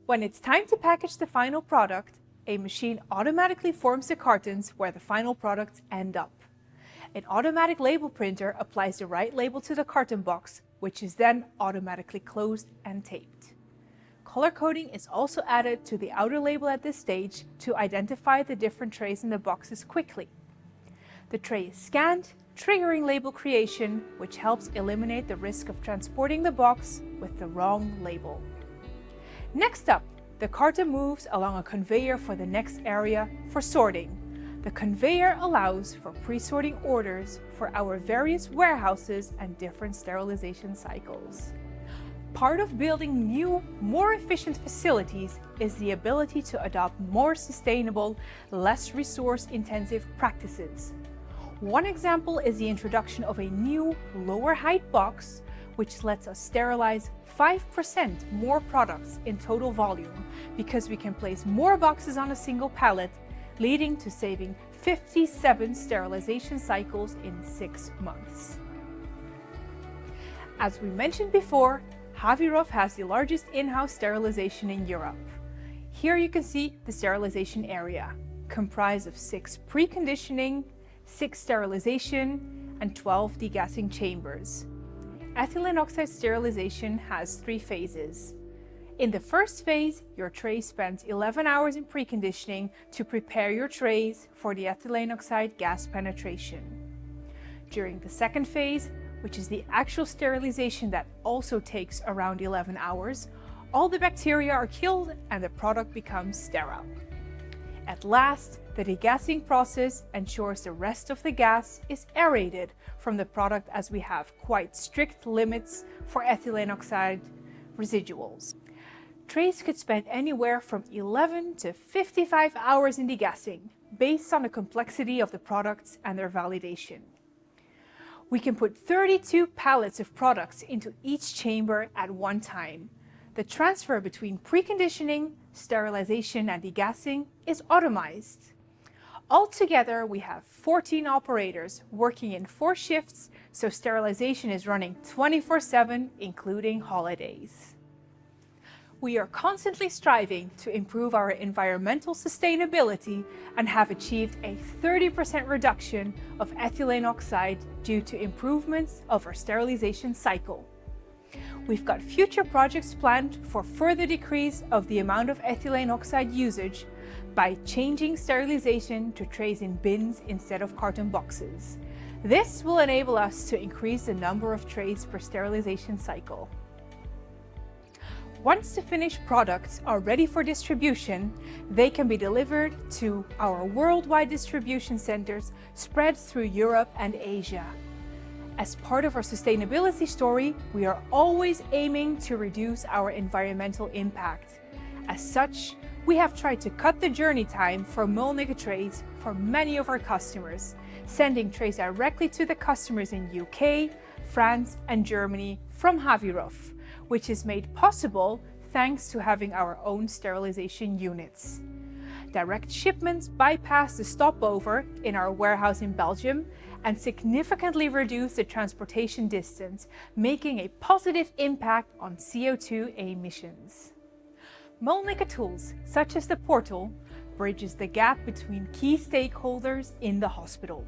When it's time to package the final product, a machine automatically forms the cartons where the final products end up. An automatic label printer applies the right label to the carton box, which is then automatically closed and taped. Color coding is also added to the outer label at this stage to identify the different trays in the boxes quickly. The tray is scanned, triggering label creation, which helps eliminate the risk of transporting the box with the wrong label. Next up, the carton moves along a conveyor for the next area for sorting. The conveyor allows for pre-sorting orders for our various warehouses and different sterilization cycles. Part of building new, more efficient facilities is the ability to adopt more sustainable, less resource-intensive practices. One example is the introduction of a new, lower height box, which lets us sterilize 5% more products in total volume because we can place more boxes on a single pallet, leading to saving 57 sterilization cycles in 6 months. As we mentioned before, Havířov has the largest in-house sterilization in Europe. Here you can see the sterilization area, comprised of 6 preconditioning, 6 sterilization, and 12 degassing chambers. Ethylene oxide sterilization has 3 phases. In the first phase, your tray spends 11 hours in preconditioning to prepare your trays for the ethylene oxide gas penetration. During the second phase, which is the actual sterilization that also takes around 11 hours, all the bacteria are killed and the product becomes sterile. At last, the degassing process ensures the rest of the gas is aerated from the product, as we have quite strict limits for ethylene oxide residuals. Trays could spend anywhere from 11 to 55 hours in degassing, based on the complexity of the products and their validation. We can put 32 pallets of products into each chamber at one time. The transfer between preconditioning, sterilization, and degassing is automized. Altogether, we have 14 operators working in 4 shifts, so sterilization is running 24/7, including holidays. We are constantly striving to improve our environmental sustainability and have achieved a 30% reduction of ethylene oxide due to improvements of our sterilization cycle. We've got future projects planned for further decrease of the amount of ethylene oxide usage by changing sterilization to trays in bins instead of carton boxes. This will enable us to increase the number of trays per sterilization cycle. Once the finished products are ready for distribution, they can be delivered to our worldwide distribution centers spread through Europe and Asia. As part of our sustainability story, we are always aiming to reduce our environmental impact. As such, we have tried to cut the journey time for Mölnlycke trays for many of our customers, sending trays directly to the customers in UK, France, and Germany from Havířov, which is made possible thanks to having our own sterilization units. Direct shipments bypass the stopover in our warehouse in Belgium and significantly reduce the transportation distance, making a positive impact on CO2 emissions. Mölnlycke tools, such as the portal, bridges the gap between key stakeholders in the hospital.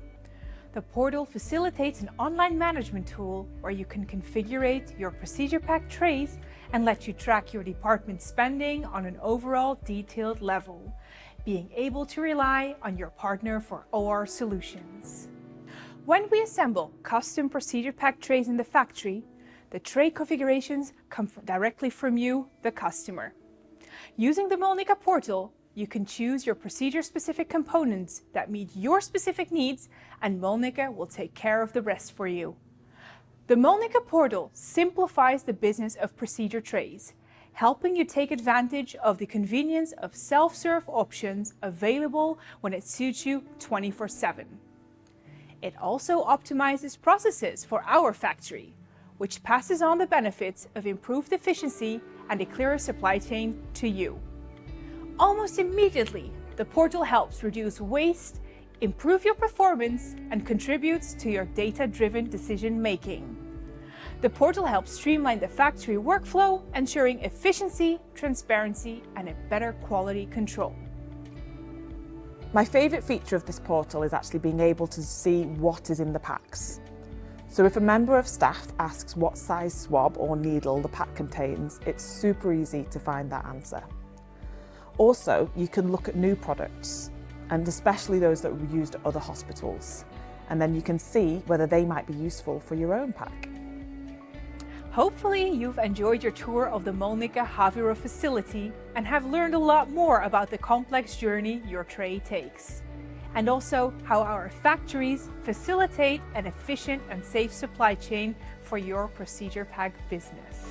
The portal facilitates an online management tool where you can configure your procedure pack trays and let you track your department's spending on an overall detailed level, being able to rely on your partner for OR solutions. When we assemble custom procedure pack trays in the factory, the tray configurations come directly from you, the customer. Using the Mölnlycke portal, you can choose your procedure-specific components that meet your specific needs, and Mölnlycke will take care of the rest for you. The Mölnlycke portal simplifies the business of procedure trays, helping you take advantage of the convenience of self-serve options available when it suits you 24/7. It also optimizes processes for our factory, which passes on the benefits of improved efficiency and a clearer supply chain to you. Almost immediately, the portal helps reduce waste, improve your performance, and contributes to your data-driven decision-making. The portal helps streamline the factory workflow, ensuring efficiency, transparency, and a better quality control. My favourite feature of this portal is actually being able to see what is in the packs. So if a member of staff asks what size swab or needle the pack contains, it's super easy to find that answer. Also, you can look at new products, and especially those that were used at other hospitals, and then you can see whether they might be useful for your own pack. Hopefully you've enjoyed your tour of the Mölnlycke Haviro facility and have learned a lot more about the complex journey your tray takes, and also how our factories facilitate an efficient and safe supply chain for your procedure pack business.